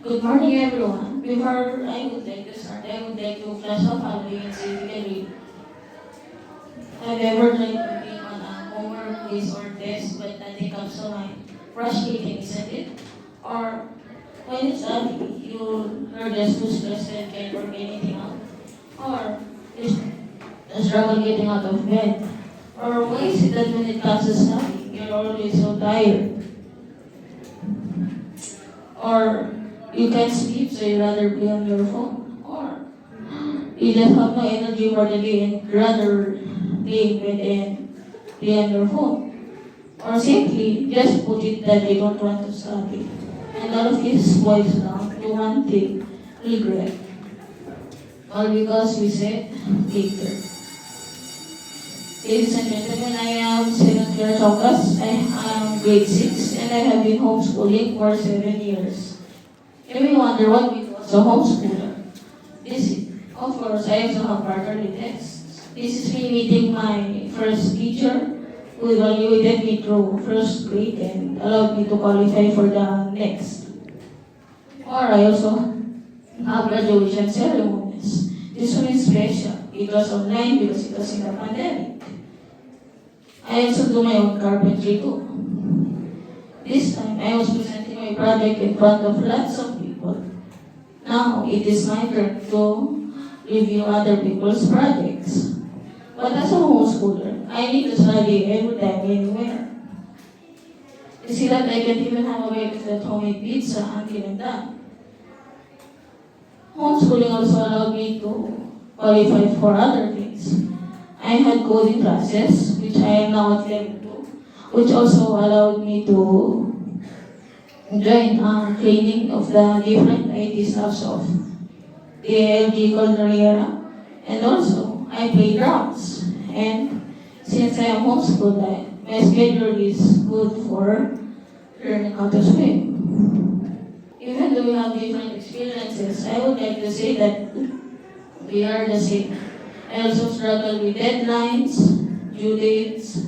Good morning, everyone. Before I would like to start, I would like to flash the following and see if you can read. Have you ever tried working on a homework quiz or test but nothing comes to mind? Frustrating, isn't it? Or when it's study, you're just too stressed and can't work anything out? Or you struggle getting out of bed? Or why is it that when it comes to study, you're always so tired? Or you can't sleep, so you rather be on your phone. Or you just have no energy for the day and rather lay in bed and be on your phone. Or simply just put it that you don't want to study. And all of this boils down to one thing, regret. All because we said later. Ladies and gentlemen, I am Xenn I am grade 6 and I have been homeschooling for 7 years. You may wonder what we do as a homeschooler. Of course, I also have quarterly tests. This is me meeting my first teacher who evaluated me through first grade and allowed me to qualify for the next. Or I also have graduation ceremonies. This one is special. It was online because it was in the pandemic. I also do my own carpentry too. This time, I was presenting my project in front of lots of people. Now, it is my turn to review other people's projects. But as a homeschooler, I need to study every time, anywhere. You see that I can't even have a bite of that homemade pizza until I'm done. Homeschooling also allowed me to qualify for other things. I had coding classes, which I am now at level 2, which also allowed me to join training of the different IT staffs of the ALG Caldera. And also, I play drums. And since I am homeschooled, my schedule is good for learning how to swim. Even though we have different experiences, I would like to say that we are the same. I also struggle with deadlines, due dates,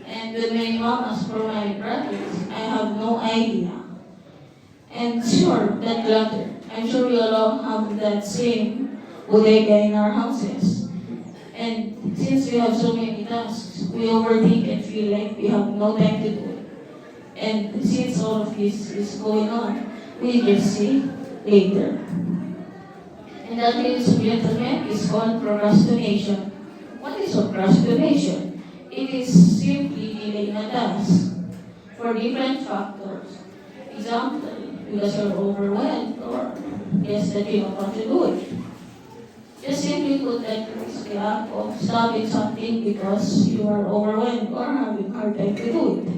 and with many mamas for my projects. I have no idea. And sure, that clutter. I'm sure we all have that same bodega in our houses. And since we have so many tasks, we overthink and feel like we have no time to do it. And since all of this is going on, we just say later. And that, ladies and gentlemen, is called procrastination. What is procrastination? It is simply delaying a task for different factors. Example, because you're overwhelmed or just that you don't want to do it. Just simply put that it's the act of stopping something because you are overwhelmed or having a hard time to do it.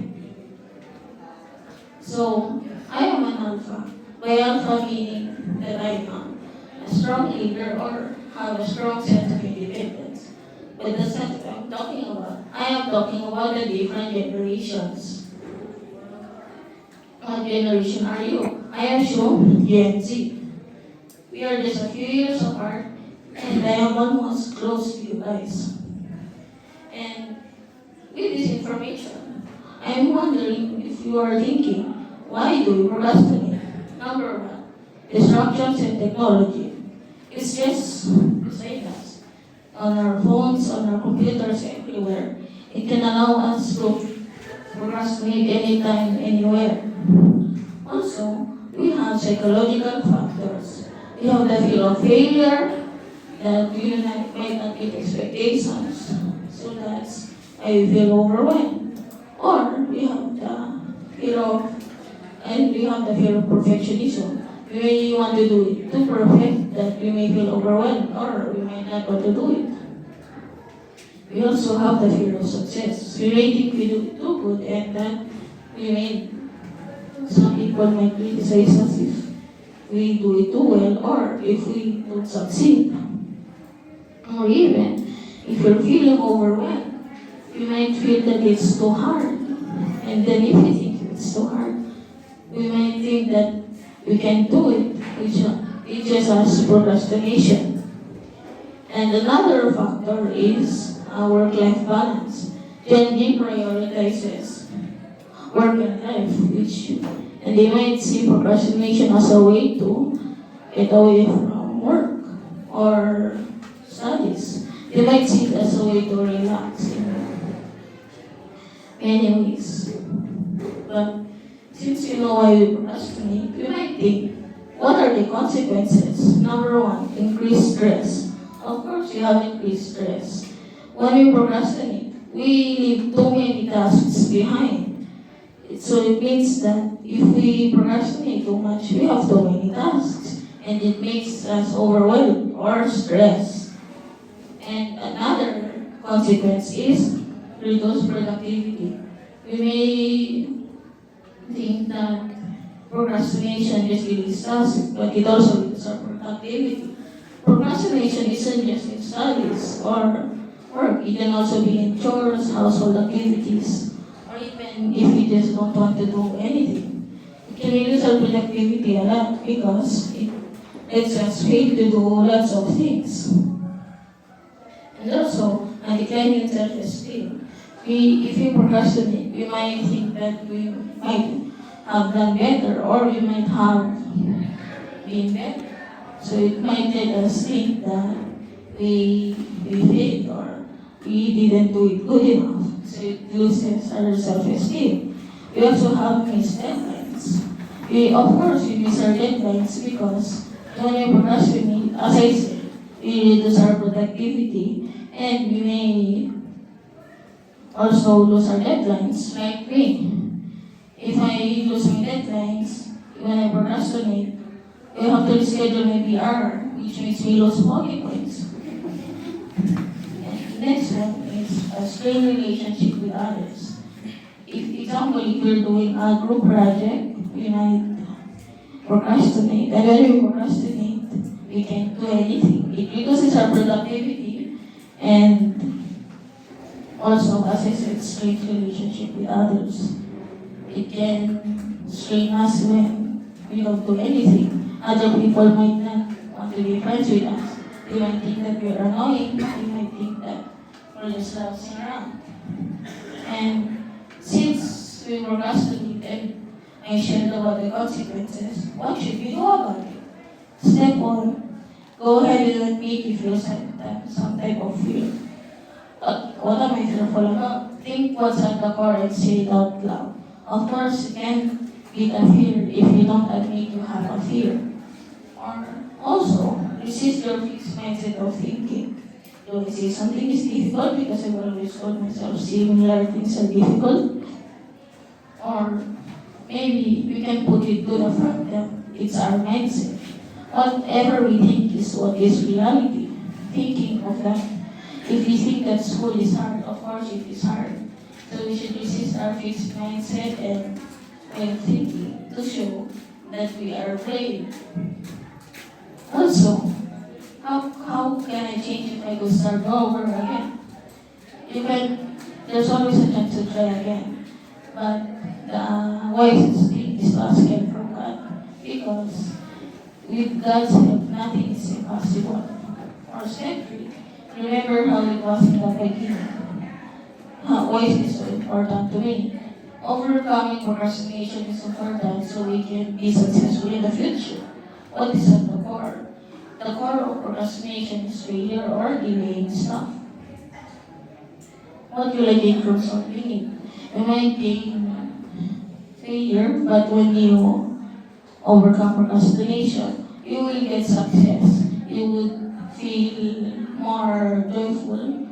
So, I am an alpha. By alpha meaning that I am a strong leader or have a strong sense of independence. But that's not what I'm talking about. I am talking about the different generations. What generation are you? I assume Gen Z. We are just a few years apart, and I am almost close to you guys. And with this information, I am wondering if you are thinking, why do we procrastinate? Number one, distractions and technology. It's just beside us. On our phones, on our computers, everywhere. It can allow us to procrastinate anytime, anywhere. Also, we have psychological factors. We have the fear of failure, that we might not meet expectations, so that's why we feel overwhelmed. Or we have the fear of perfectionism. We may want to do it too perfect that we may feel overwhelmed, or we might not want to do it. We also have the fear of success. We may think we do it too good, and that some people might criticize us if we do it too well, or if we don't succeed. Or even, if you're feeling overwhelmed, you might feel that it's too hard. And then if you think it's too hard, we might think that we can do it, which teaches us procrastination. And another factor is our work-life balance. Gen Z prioritizes work and life, which And they might see procrastination as a way to get away from work or studies. They might see it as a way to relax in many ways. But since you know why we procrastinate, we might think, what are the consequences? Number one, increased stress. Of course, you have increased stress. When we procrastinate, we leave too many tasks behind. So it means that if we procrastinate too much, we have too many tasks, and it makes us overwhelmed or stressed. And another consequence is reduced productivity. We may think that procrastination just reduces tasks, but it also reduces our productivity. Procrastination isn't just in studies or work, it can also be in chores, household activities, or even if we just don't want to do anything. It can reduce our productivity a lot because it lets us fail to do lots of things. And also, a decline in self-esteem. If we procrastinate, we might think that we might have done better or we might have been better. So it might let us think that we failed or we didn't do it good enough. So it loses our self-esteem. We also have missed deadlines. Of course, we miss our deadlines because when we procrastinate, as I said, we reduce our productivity and we may also lose our deadlines, like me. If I lose my deadlines, when I procrastinate, I have to reschedule my PR, which makes me lose body points. And the next one is a strained relationship with others. Example, if we're doing a group project, we might procrastinate. And when we procrastinate, we can't do anything. It reduces our productivity and also, as I said, strained relationship with others. It can strain us when we don't do anything. Other people might not want to be friends with us. They might think that we're annoying. They might think that we're just lounging around. And since we procrastinate and I shared about the consequences, what should we do about it? Step 1, go ahead and admit if you feel some type of fear. What am I fearful about? Think what's at the core and say it out loud. Of course, you can beat a fear if you don't admit you have a fear. Or also, resist your fixed mindset of thinking. Do I say something is difficult because I've always told myself similar things are difficult? Or maybe we can put it to the front that it's our mindset. Whatever we think is what is reality. Thinking of that. If we think that school is hard, of course it is hard. So we should resist our fixed mindset and way of thinking to show that we are brave. Also, how can I change if I go start over again? There's always a chance to try again. But the wisest thing is to ask help from God. Because with God's help, nothing is impossible. Or step 3, remember how it was in the beginning. Why is this so important to me? Overcoming procrastination is important so we can be successful in the future. What is at the core? The core of procrastination is failure or delaying stuff. What will I gain from solving it? You might gain failure, but when you overcome procrastination, you will get success. You would feel more joyful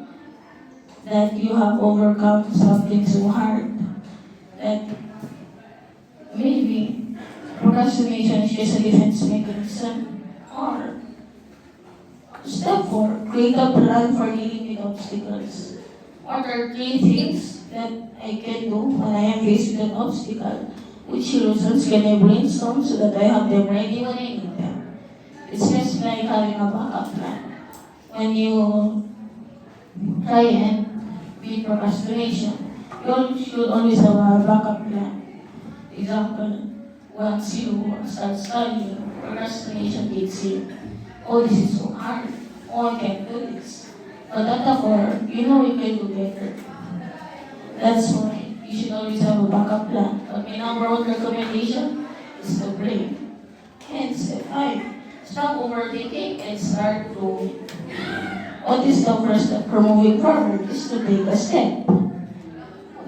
that you have overcome something so hard that maybe procrastination is just a defense mechanism. Or step 4, create a plan for dealing with obstacles. What are 3 things that I can do when I am faced with an obstacle? Which solutions can I brainstorm so that I have them ready when I need them? It's just like having a backup plan. When you try and beat procrastination, you should always have a backup plan. Example, once you start studying, procrastination kicks in. Oh, this is so hard. Oh, I can't do this. But at the core, you know you can do better. That's why you should always have a backup plan. But my number 1 recommendation, is to blame. And step 5, stop overthinking and start growing. What is the first step for moving forward is to take a step.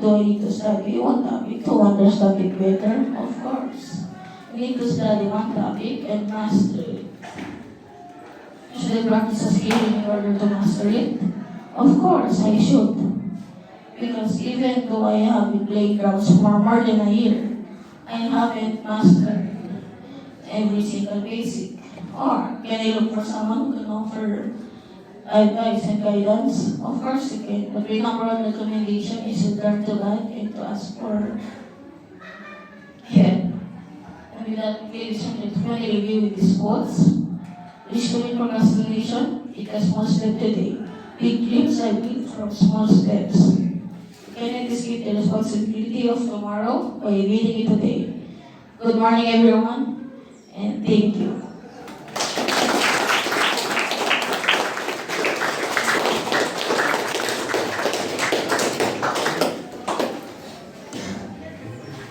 Do I need to study one topic to understand it better? Of course. You need to study one topic and master it. Should I practice a skill in order to master it? Of course, I should. Because even though I have been playing drums for more than a year, I haven't mastered every single basic. Or can I look for someone who can offer advice and guidance? Of course you can. But my number one recommendation is to turn to God and to ask for help. And with that, ladies and gentlemen, I review with these quotes. Please commit procrastination. Take a small step today. Big leaps I build from small steps. You cannot escape the responsibility of tomorrow by reading it today. Good morning, everyone, and thank you.